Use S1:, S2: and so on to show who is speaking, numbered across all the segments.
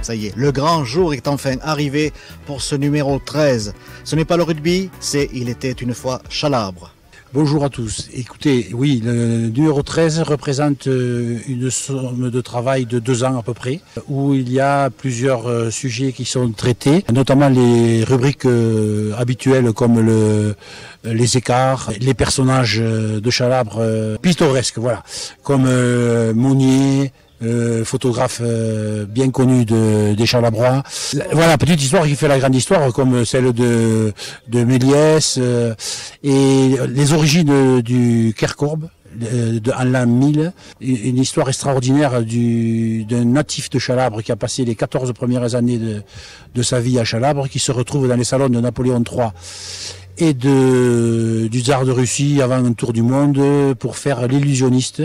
S1: Ça y est, le grand jour est enfin arrivé pour ce numéro 13. Ce n'est pas le rugby, c'est Il était une fois Chalabre.
S2: Bonjour à tous. Écoutez, oui, le numéro 13 représente une somme de travail de 2 ans à peu près, où il y a plusieurs sujets qui sont traités, notamment les rubriques habituelles comme les écarts, les personnages de Chalabre pittoresques, voilà, comme Monnier, photographe bien connu des Chalabrois. Voilà, petite histoire qui fait la grande histoire, comme celle de Méliès et les origines du Kerkorb en l'an 1000, une histoire extraordinaire d'un natif de Chalabre qui a passé les 14 premières années de sa vie à Chalabre, qui se retrouve dans les salons de Napoléon III et du tsar de Russie avant un tour du monde pour faire l'illusionniste,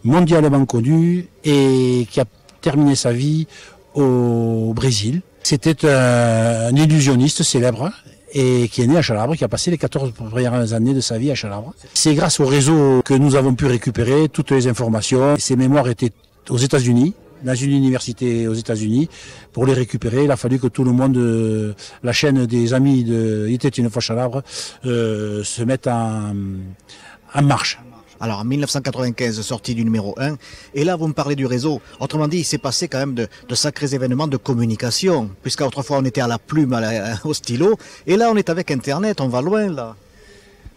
S2: mondialement connu et qui a terminé sa vie au Brésil. C'était un illusionniste célèbre et qui est né à Chalabre, qui a passé les 14 premières années de sa vie à Chalabre. C'est grâce au réseau que nous avons pu récupérer toutes les informations. Ces mémoires étaient aux États-Unis, dans une université aux États-Unis. Pour les récupérer, il a fallu que tout le monde, la chaîne des amis de Il était une fois Chalabre, se mette en marche.
S1: Alors en 1995, sortie du numéro 1, et là vous me parlez du réseau. Autrement dit, il s'est passé quand même de sacrés événements de communication, puisqu'autrefois on était à la plume, au stylo, et là on est avec Internet, on va loin là.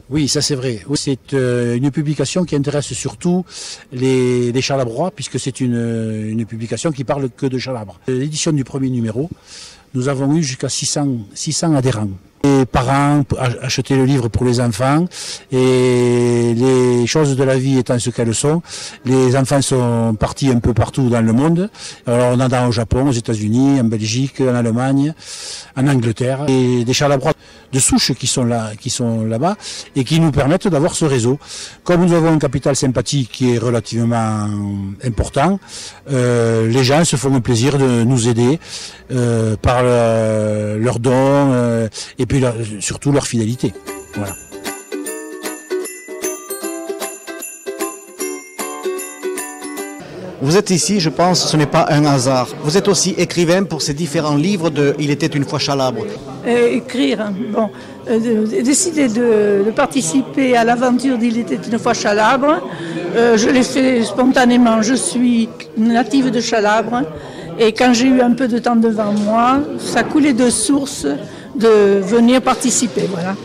S2: Oui, ça c'est vrai. C'est une publication qui intéresse surtout les Chalabrois, puisque c'est une publication qui parle que de Chalabre. L'édition du premier numéro, nous avons eu jusqu'à 600 adhérents. Les parents achetaient le livre pour les enfants et les choses de la vie étant ce qu'elles sont, les enfants sont partis un peu partout dans le monde. Alors on en a au Japon, aux États-Unis, en Belgique, en Allemagne, en Angleterre, et des Chalabrois de souche qui sont là-bas et qui nous permettent d'avoir ce réseau. Comme nous avons un capital sympathie qui est relativement important, les gens se font un plaisir de nous aider par leurs dons et puis surtout leur fidélité. Voilà.
S1: Vous êtes ici, je pense, ce n'est pas un hasard. Vous êtes aussi écrivain pour ces différents livres de Il était une fois Chalabre.
S3: Écrire, bon, décider de participer à l'aventure d'Il était une fois Chalabre, je l'ai fait spontanément. Je suis native de Chalabre et quand j'ai eu un peu de temps devant moi, ça coulait de source de venir participer, voilà.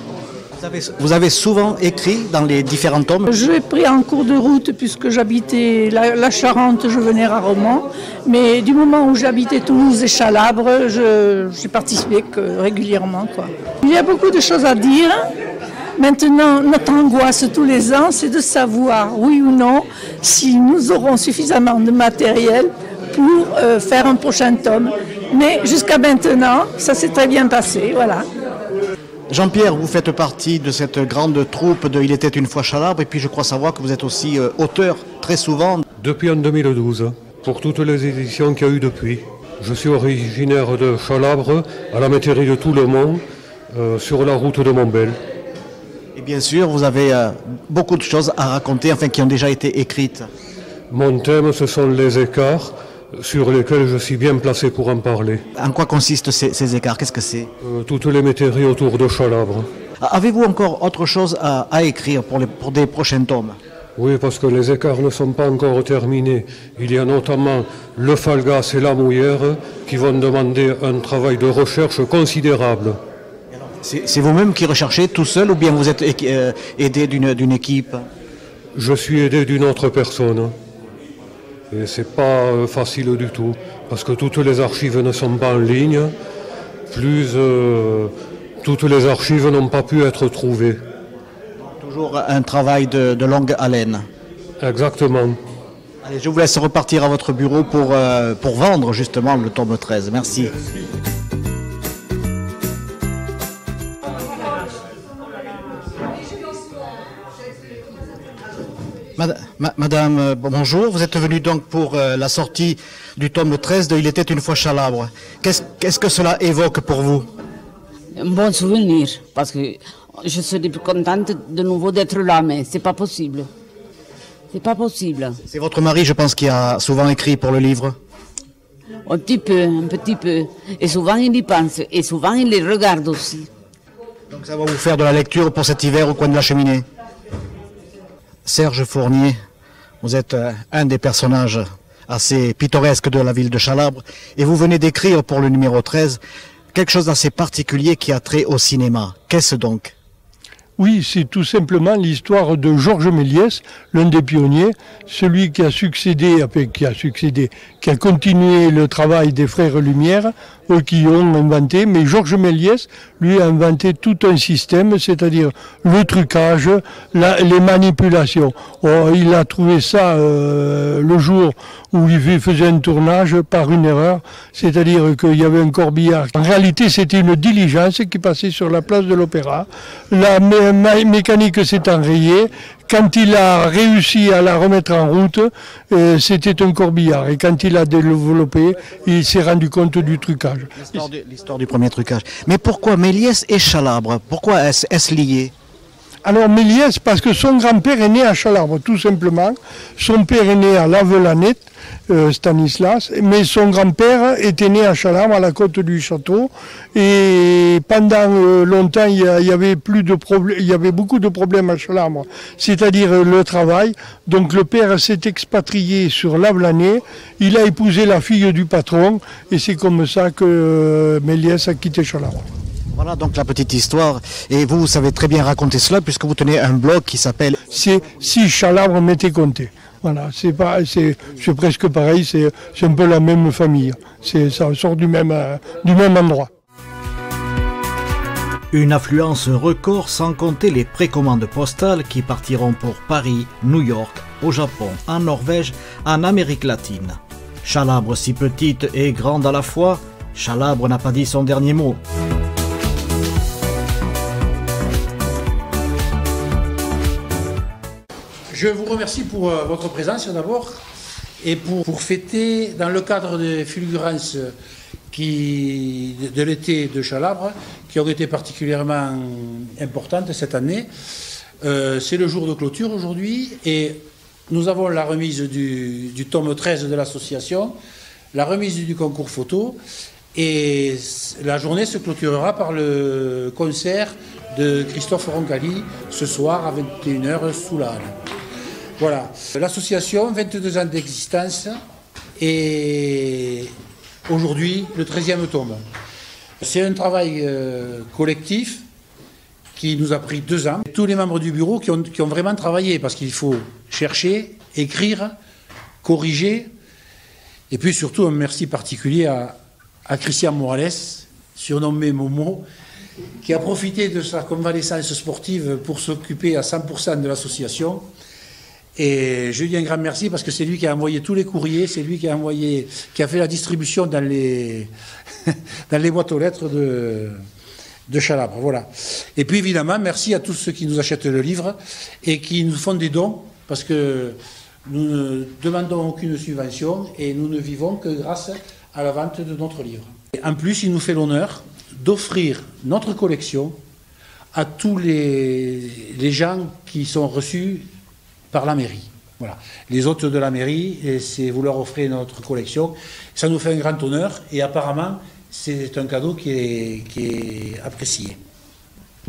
S1: Vous avez souvent écrit dans les différents tomes?
S3: Je l'ai pris en cours de route puisque j'habitais la Charente, je venais rarement. Mais du moment où j'habitais Toulouse et Chalabre, j'ai participé régulièrement, quoi. Il y a beaucoup de choses à dire. Maintenant, notre angoisse tous les ans, c'est de savoir, oui ou non, si nous aurons suffisamment de matériel pour faire un prochain tome. Mais jusqu'à maintenant, ça s'est très bien passé, voilà.
S1: Jean-Pierre, vous faites partie de cette grande troupe de Il était une fois Chalabre, et puis je crois savoir que vous êtes aussi auteur très souvent.
S4: Depuis en 2012, pour toutes les éditions qu'il y a eu depuis. Je suis originaire de Chalabre, à la métairie de Toulemont, sur la route de Montbel.
S1: Et bien sûr, vous avez beaucoup de choses à raconter, enfin qui ont déjà été écrites.
S4: Mon thème, ce sont les écarts, sur lesquels je suis bien placé pour en parler.
S1: En quoi consistent ces écarts? Qu'est-ce que c'est?
S4: Toutes les métairies autour de Chalabre.
S1: Avez-vous encore autre chose à écrire pour des prochains tomes?
S4: Oui, parce que les écarts ne sont pas encore terminés. Il y a notamment le Falgas et la Mouillère qui vont demander un travail de recherche considérable.
S1: C'est vous-même qui recherchez tout seul ou bien vous êtes aidé d'une équipe?
S4: Je suis aidé d'une autre personne. Et c'est pas facile du tout, parce que toutes les archives ne sont pas en ligne, toutes les archives n'ont pas pu être trouvées.
S1: Toujours un travail de longue haleine.
S4: Exactement.
S1: Allez, je vous laisse repartir à votre bureau pour vendre justement le tome 13. Merci. Madame, bonjour. Vous êtes venue donc pour la sortie du tome 13 de Il était une fois Chalabre. Qu'est-ce que cela évoque pour vous?
S5: Un bon souvenir, parce que je serais plus contente de nouveau d'être là, mais c'est pas possible. C'est pas possible.
S1: C'est votre mari, je pense, qui a souvent écrit pour le livre?
S5: Un petit peu, un petit peu. Et souvent, il y pense. Et souvent, il les regarde aussi.
S1: Donc ça va vous faire de la lecture pour cet hiver au coin de la cheminée. Serge Fournier, vous êtes un des personnages assez pittoresques de la ville de Chalabre et vous venez d'écrire pour le numéro 13 quelque chose d'assez particulier qui a trait au cinéma. Qu'est-ce donc ?
S6: Oui, c'est tout simplement l'histoire de Georges Méliès, l'un des pionniers, celui qui a continué le travail des frères Lumière, eux qui ont inventé, mais Georges Méliès, lui, a inventé tout un système, c'est-à-dire le trucage, les manipulations. Oh, il a trouvé ça le jour où il faisait un tournage par une erreur, c'est-à-dire qu'il y avait un corbillard. En réalité, c'était une diligence qui passait sur la place de l'Opéra. La mécanique s'est enrayée. Quand il a réussi à la remettre en route, c'était un corbillard. Et quand il a développé, il s'est rendu compte du trucage.
S1: L'histoire du premier trucage. Mais pourquoi Méliès et Chalabre? Pourquoi est-ce lié?
S6: Alors Méliès, parce que son grand-père est né à Chalabre, tout simplement. Son père est né à Lavelanet, Stanislas, mais son grand-père était né à Chalabre, à la côte du château. Et pendant longtemps, il y avait beaucoup de problèmes à Chalabre, c'est-à-dire le travail. Donc le père s'est expatrié sur Lavelanet, il a épousé la fille du patron, et c'est comme ça que Méliès a quitté Chalabre.
S1: Voilà donc la petite histoire. Et vous savez très bien raconter cela puisque vous tenez un blog qui s'appelle...
S6: C'est Si Chalabre m'était compté. Voilà, c'est presque pareil, c'est un peu la même famille. Ça sort du même endroit.
S1: Une affluence record sans compter les précommandes postales qui partiront pour Paris, New York, au Japon, en Norvège, en Amérique latine. Chalabre si petite et grande à la fois, Chalabre n'a pas dit son dernier mot.
S2: Je vous remercie pour votre présence d'abord et pour fêter dans le cadre des fulgurances de l'été de Chalabre qui ont été particulièrement importantes cette année. C'est le jour de clôture aujourd'hui et nous avons la remise du tome 13 de l'association, la remise du concours photo et la journée se clôturera par le concert de Christophe Roncalli ce soir à 21h sous la halle. Voilà, l'association, 22 ans d'existence et aujourd'hui le 13e tome. C'est un travail collectif qui nous a pris 2 ans. Tous les membres du bureau qui ont vraiment travaillé parce qu'il faut chercher, écrire, corriger et puis surtout un merci particulier à Christian Morales, surnommé Momo, qui a profité de sa convalescence sportive pour s'occuper à 100% de l'association. Et je lui dis un grand merci parce que c'est lui qui a envoyé tous les courriers, c'est lui qui a fait la distribution dans les boîtes aux lettres de Chalabre. Voilà. Et puis évidemment, merci à tous ceux qui nous achètent le livre et qui nous font des dons parce que nous ne demandons aucune subvention et nous ne vivons que grâce à la vente de notre livre. Et en plus, il nous fait l'honneur d'offrir notre collection à tous les gens qui sont reçus par la mairie. Voilà. Les hôtes de la mairie, vous leur offrez notre collection. Ça nous fait un grand honneur et apparemment, c'est un cadeau qui est apprécié.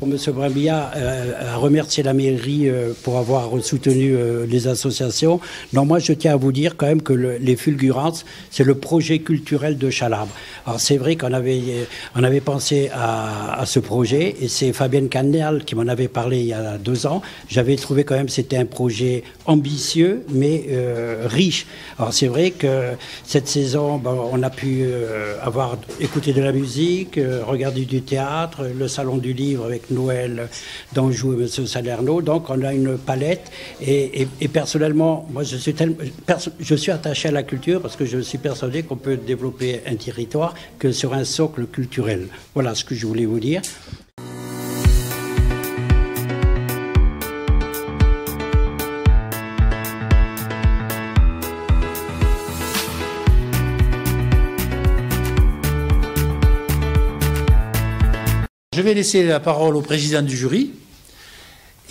S7: M. Brambilla a remercié la mairie pour avoir soutenu les associations. Non, moi, je tiens à vous dire quand même que les Fulgurances, c'est le projet culturel de Chalabre. Alors, c'est vrai qu'on avait pensé à ce projet et c'est Fabienne Canel qui m'en avait parlé il y a 2 ans. J'avais trouvé quand même que c'était un projet ambitieux, mais riche. Alors, c'est vrai que cette saison, on a pu écouter de la musique, regarder du théâtre, le salon du livre avec Noël d'Anjou et M. Salerno. Donc on a une palette et personnellement, moi je suis attaché à la culture parce que je suis persuadé qu'on peut développer un territoire que sur un socle culturel. Voilà ce que je voulais vous dire.
S2: Je vais laisser la parole au président du jury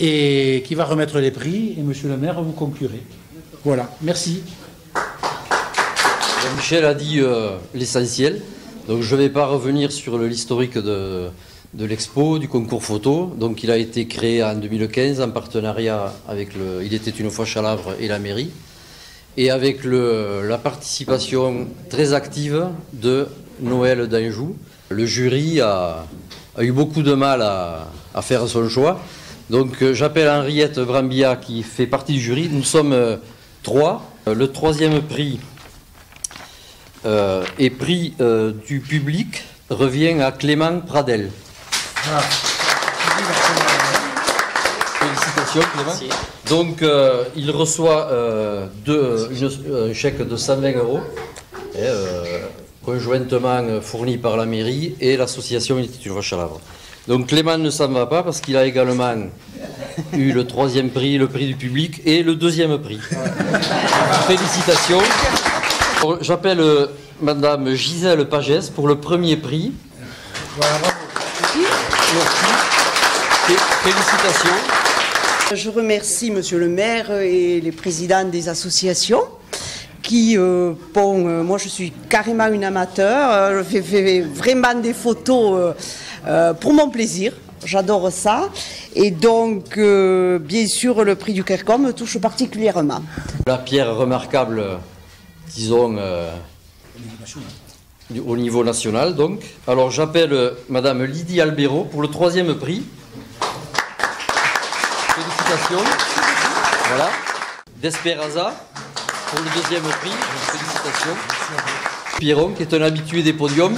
S2: et qui va remettre les prix et monsieur le maire, vous conclurez. Voilà, merci.
S8: Michel a dit l'essentiel, donc je ne vais pas revenir sur l'historique de l'expo, du concours photo. Donc il a été créé en 2015 en partenariat avec Il était une fois Chalabre et la mairie, et avec la participation très active de Noël d'Anjou. Le jury a eu beaucoup de mal à faire son choix. Donc j'appelle Henriette Brambilla qui fait partie du jury. Nous sommes 3. Le 3e prix et prix du public revient à Clément Pradel. Voilà. Félicitations Clément. Merci. Donc il reçoit un chèque de 120 €, conjointement fourni par la mairie et l'association Il était une fois Chalabre. Donc Clément ne s'en va pas parce qu'il a également eu le 3e prix, le prix du public et le 2e prix. Félicitations. J'appelle Madame Gisèle Pagès pour le 1er prix. Voilà, bravo. Merci. Félicitations.
S9: Je remercie Monsieur le maire et les présidents des associations qui, moi je suis carrément une amateur, je fais vraiment des photos pour mon plaisir. J'adore ça. Et donc, bien sûr, le prix du CAIRCOM me touche particulièrement.
S8: La pierre remarquable, disons, au niveau national, donc. Alors, j'appelle Madame Lydie Albero pour le 3e prix. Félicitations. Voilà. Desperaza pour le 2e prix. Félicitations. Pierron, qui est un habitué des podiums.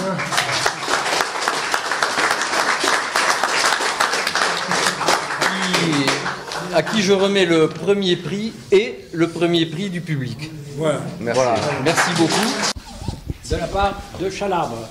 S8: À qui je remets le 1er prix et le 1er prix du public.
S7: Voilà.
S8: Merci. Voilà. Merci beaucoup.
S7: De la part de Chalabre.